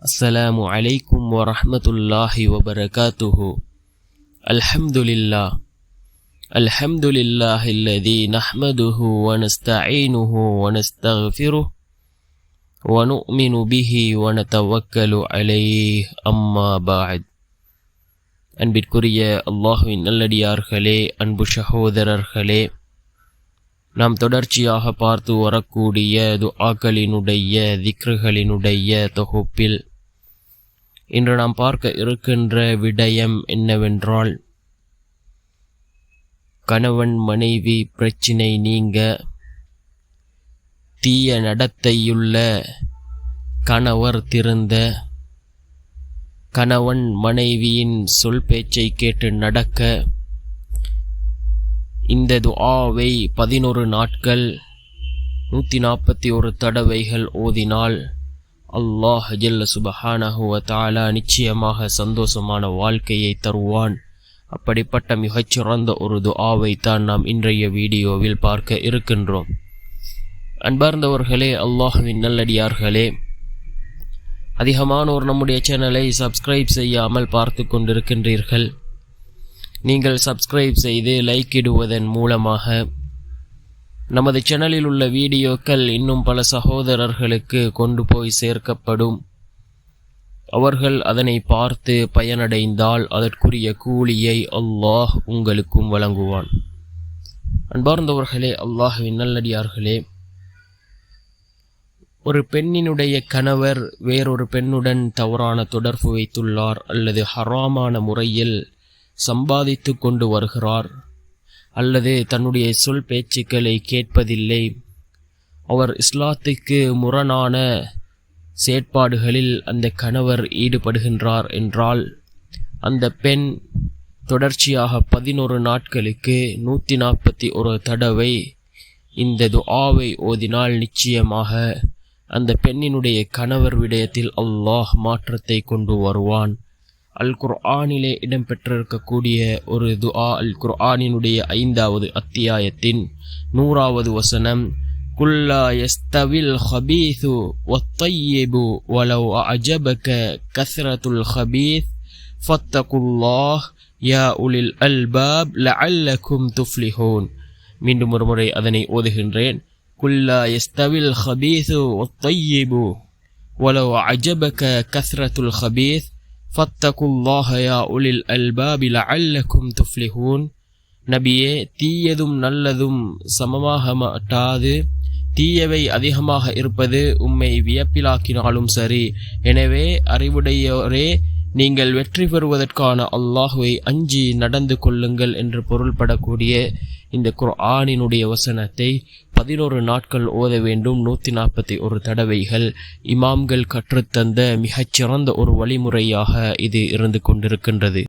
السلام عليكم ورحمة الله وبركاته. الحمد لله الذي نحمده ونستعينه ونستغفره ونؤمن به ونتوكل عليه أما بعد. அன்பிற்குரிய அல்லாஹ்வின் நல்லடியார்களே, அன்பு சகோதரர்களே, நாம் தொடர்ச்சியாக பார்த்து வரக்கூடிய துஆக்களினுடைய திக்ருகளினுடைய தொகுப்பில் இன்று நாம் பார்க்க இருக்கின்ற விடயம் என்னவென்றால், கணவன் மனைவி பிரச்சினை நீங்க தீய நடத்தையுள்ள கணவர் திருந்த, கணவன் மனைவியின் சொல் பேச்சை கேட்டு நடக்க, இந்த துஆவை 11 நாட்கள் 141 தடவைகள் ஓதினால் அல்லாஹ் ஜல்ல சுப்ஹானஹு வ தஆலா நிச்சயமாக சந்தோஷமான வாழ்க்கையை தருவான். அப்படிப்பட்ட மிகச்சிறந்த ஒரு துஆவை தான் நாம் இன்றைய வீடியோவில் பார்க்க இருக்கின்றோம். அன்பார்ந்தவர்களே, அல்லாஹ்வின் நல்லடியார்களே, அதிகமானோர் நம்முடைய சேனலை சப்ஸ்கிரைப் செய்யாமல் பார்த்து கொண்டிருக்கின்றீர்கள். நீங்கள் சப்ஸ்கிரைப் செய்து லைக் இடுவதன் மூலமாக நமது சேனலில் உள்ள வீடியோக்கள் இன்னும் பல சகோதரர்களுக்கு கொண்டு போய் சேர்க்கப்படும். அவர்கள் அதனை பார்த்து பயனடைந்தால் அதற்குரிய கூலியை அல்லாஹ் உங்களுக்கும் வழங்குவான். அன்பார்ந்தவர்களே, அல்லாஹ்வின் நல்லடியார்களே, ஒரு பெண்ணினுடைய கணவர் வேறொரு பெண்ணுடன் தவறான தொடர்பு வைத்துள்ளார் அல்லது ஹராமான முறையில் சம்பாதித்து கொண்டு வருகிறார் அல்லது தன்னுடைய சொல் பேச்சுக்களை கேட்பதில்லை, அவர் இஸ்லாத்துக்கு முரணான செயற்பாடுகளில் அந்த கணவர் ஈடுபடுகின்றார் என்றால், அந்த பெண் தொடர்ச்சியாக 11 நாட்களுக்கு 141 தடவை இந்த துஆவை ஓதினால் நிச்சயமாக அந்த பெண்ணினுடைய கணவர் விடயத்தில் அல்லாஹ் மாற்றத்தை கொண்டு வருவான். அல் குர்ஆனிலே இடம்பெற்றிருக்கக்கூடிய ஒரு துஆ, அல் குர்ஆனினுடைய 5வது அத்தியாயத்தின் 100வது வசனம், குல்லா யஸ்தவில் ஹபீது வத்தய்யிபு வலவ் அஅஜபக கஸ்ரத்துல் ஹபீத் ஃபத்தகுல்லாஹ் யா உலில் அல்பாப் லஅல்லக்கும் துஃப்லிஹூன். மீண்டும் ஒரு முறை அதனை ஓதுகின்றேன். குல்லா யஸ்தவில் ஹபீது வத்தய்யிபு வலவ் அஅஜபக கஸ்ரத்துல் ஹபீத் ஃபத்தகுல்லாஹ யா உலில் அல்பாபி லஅல்லக்கும் துஃப்லிஹூன். நபியே, தீயதும் நல்லதும் சமமாக மாட்டாது, தீயவை அதிகமாக இருப்பது உம்மை வியப்பிலாக்கினாலும் சரி. எனவே அறிவுடையோரே, நீங்கள் வெற்றி பெறுவதற்கான அல்லாஹுவை அஞ்சி நடந்து கொள்ளுங்கள் என்று பொருள்படக்கூடிய இந்த குர்ஆனினுடைய வசனத்தை 11 நாட்கள் ஓத வேண்டும். 141 தடவைகள் இமாம்கள் கற்றுத்தந்த மிகச்சிறந்த ஒரு வழிமுறையாக இது இருந்து கொண்டிருக்கின்றது.